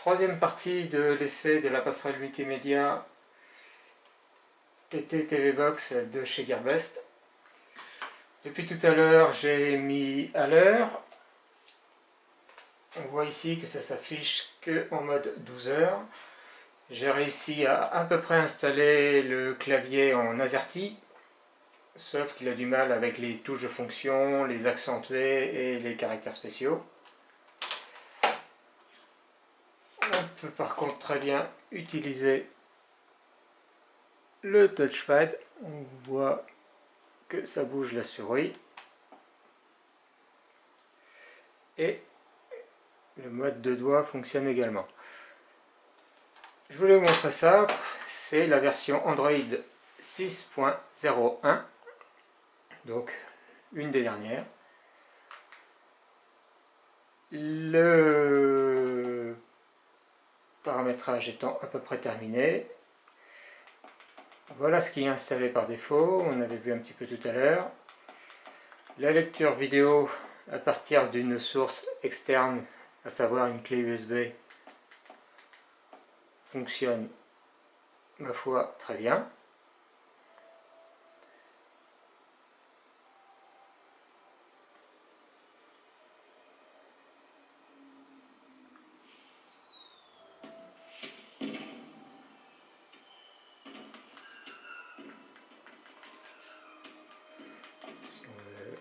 Troisième partie de l'essai de la passerelle multimédia TT TV Box de chez Gearbest. Depuis tout à l'heure, j'ai mis à l'heure. On voit ici que ça s'affiche qu'en mode 12 heures. J'ai réussi à peu près installer le clavier en AZERTY, sauf qu'il a du mal avec les touches de fonction, les accentués et les caractères spéciaux. On peut par contre très bien utiliser le touchpad. On voit que ça bouge la souris. Et le mode de doigt fonctionne également. Je voulais vous montrer ça. C'est la version Android 6.01. Donc une des dernières. Le paramétrage étant à peu près terminé. Voilà ce qui est installé par défaut. On avait vu un petit peu tout à l'heure. La lecture vidéo à partir d'une source externe, à savoir une clé USB, fonctionne, ma foi, très bien. Si on veut,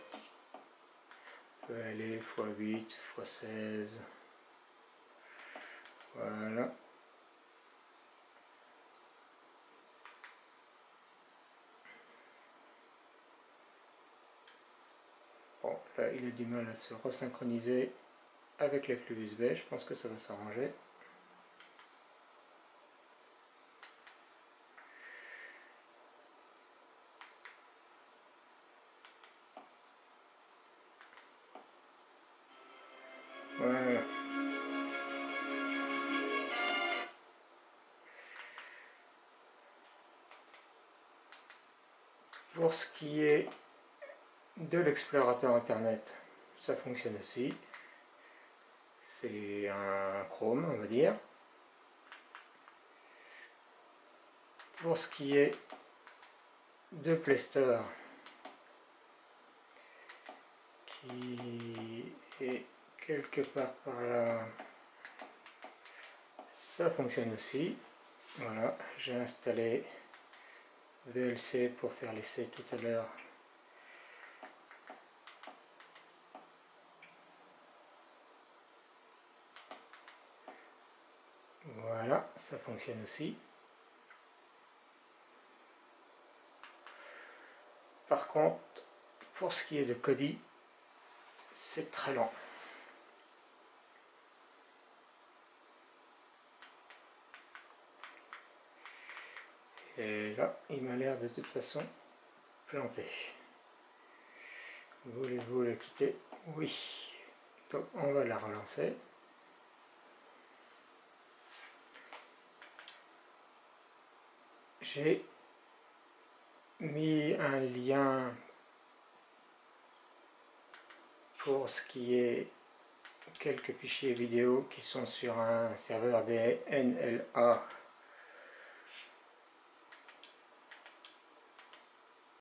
on peut aller x8, x16. Voilà. Bon, là, il a du mal à se resynchroniser avec la clé USB. Je pense que ça va s'arranger. Voilà. Pour ce qui est de l'explorateur internet, ça fonctionne aussi. C'est un Chrome, on va dire. Pour ce qui est de Play Store, qui est quelque part par là, ça fonctionne aussi. Voilà, j'ai installé VLC pour faire l'essai tout à l'heure. Voilà, ça fonctionne aussi. Par contre, pour ce qui est de Kodi, c'est très lent. Et là, il m'a l'air de toute façon planté. Voulez-vous le quitter? Oui. Donc on va la relancer. J'ai mis un lien pour ce qui est quelques fichiers vidéo qui sont sur un serveur DNLA